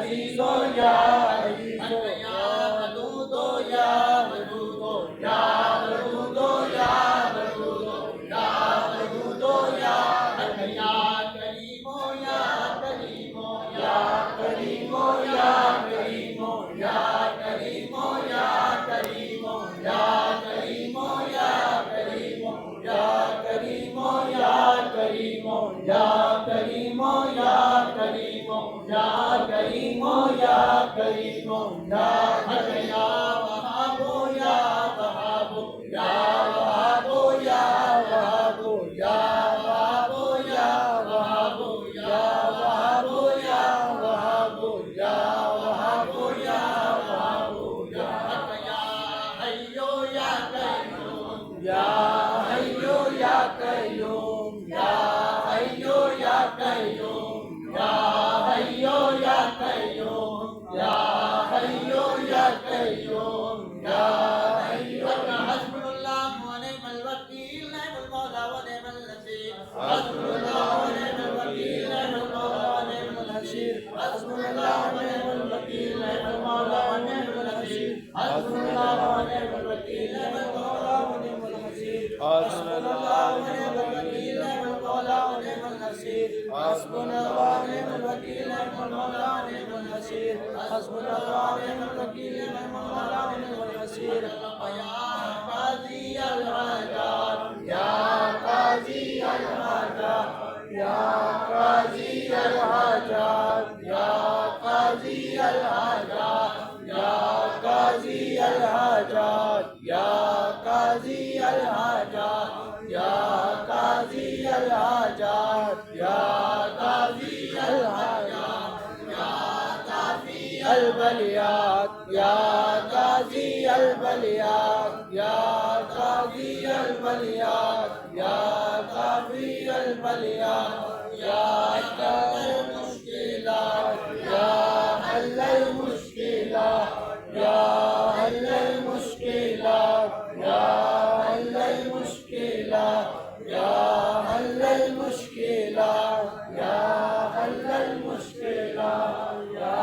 अजीजो या अजीजो या वदूदो या वदूदो या वदूदो या वदूदो या वदूदो या करीमो या करीमो या करीमो या करीमो या करीमो या करीमो या करीमो या करीमो या करीमो या करीमो या करीमो या करीमो या करीमो या करीमो या हया वहाबो या वहाबो या वहाबो या वहाबो या वहाबो या वहाबो या वहाबो या वहाबो या वहाबो या वहाबो या हया हय्यो या कय्यूम या हय्यो या कय्यूम या हय्यो या कय्यूम या हय्यो या कय्यूम या हय्यो या कय्यूम या हय्यो हस्बुल्लाह व निअमल वकील निअमल मौला व निअमल नसीर हस्बुल्लाह व निअमल वकील निअमल मौला व निअमल नसीर हस्बुल्लाह व निअमल वकील निअमल मौला व निअमल नसीर हस्बुल्लाह व निअमल वकील निअमल मौला व निअमल नसीर हस्बुल्लाह व निअमल वकील निअमल मौला व निअमल नसीर हस्बुल्लाह व निअमल वकील निअमल मौला व निअमल नसीर हस्बुल्लाह व निअमल वकील निअमल मौला व निअमल नसीर या काजी अल हाजात या काजी अल हाजात या काजी अल हाजात या काजी अल हाजात या काजी अल हाजात या काजी अल हाजात या काजी अल हाजात या काजी अल बलियात या काजी अल बलियात या काजी अल बलियात या काजी अल बलियात या हल मुश्किलात या हल मुश्किलात या हल मुश्किलात या हल मुश्किलात या हल मुश्किलात या हल मुश्किलात या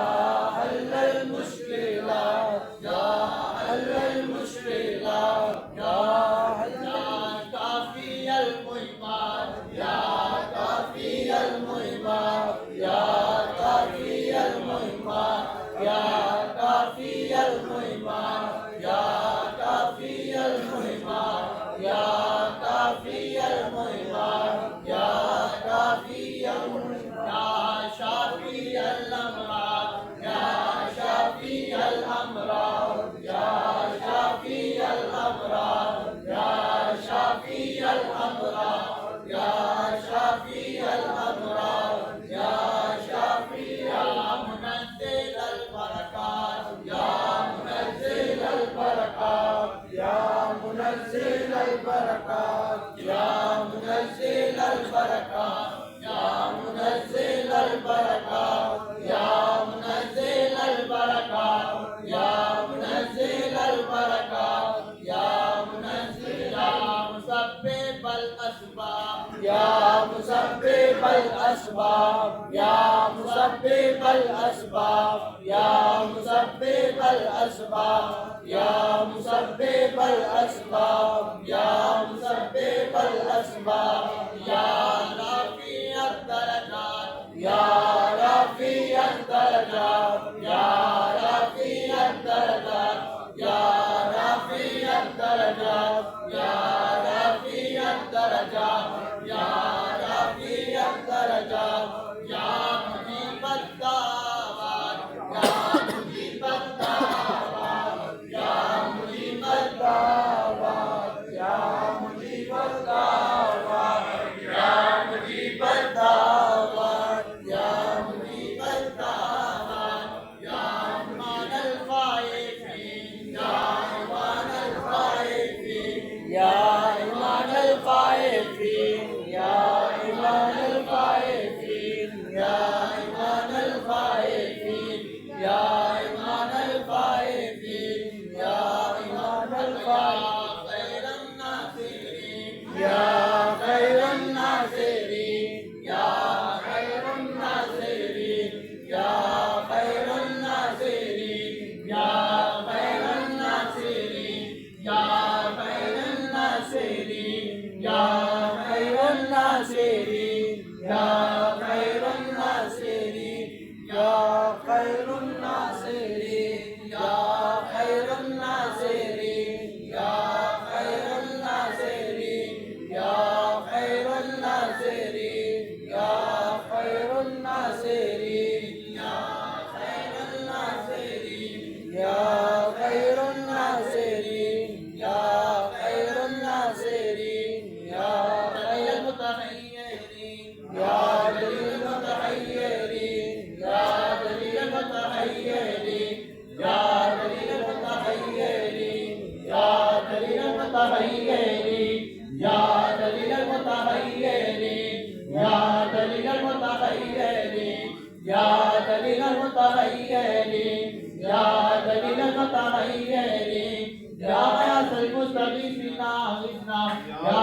हल मुश्किलात या हल मुश्किलात या काफी अल मुहिमात या काफी अल मुहिमात या काफी अल मुहिमात या काफी अल मुहिमात या काफी अल मुहिमात या काफी अल मुहिमात या काफी अल मुहिमात या शाफी अल अमराद या शाफी अल अमराद या शाफी अल अमराद या शाफी अल अमराद या शाफी अल अमराद या शाफी अल मुनज़्ज़िल अल बरकात या मुनज़्ज़िल अल बरकात या मुनज़्ज़िल अल बरकात या मुनज़्ज़िल अल बरकात या मुनज़्ज़िल अल बरकात या मुनज़्ज़िल अल बरकात या मुनज़्ज़िल अल बरकात या मुनज़्ज़िल मुसब्बिब अल अस्बाब या मुसब्बिब अल अस्बाब या मुसब्बिब अल अस्बाब या मुसब्बिब अल अस्बाब या मुसब्बिब अल अस्बाब या मुसब्बिब अल अस्बाब या राफ़ी अद-दरजात या राफ़ी अद-दरजात या राफ़ी अद-दरजात या राफ़ी अद-दरजात या राफ़ी अद-दरजात या राफ़ी अद-दरजात या मुजीब अद-दावात या मुजीब अद-दावात या मुजीब अद-दावात या मुजीब अद-दावात या मुजीब अद-दावात या मुजीब अद-दावात या खैरुन नासिरीन या खैरुन नासिरीन या खैरुन नासिरीन या खैरुन नासिरीन या खैरुन नासिरीन या खैरुन नासिरीन या खैरुन नासिरीन या खैरुन नासिरीन या खैरुल मुतहय्यरीन या दलील मुतहय्यरीन या दलील मुतहय्यरीन या दलील मुतहय्यरीन या दलील मुतहय्यरीन या दलील मुतहय्यरीन या दलील मुतहय्यरीन या दलील मुतहय्यरीन या दलील मुतहय्यरीन या गयासल मुस्तगीसिना हिस्ना या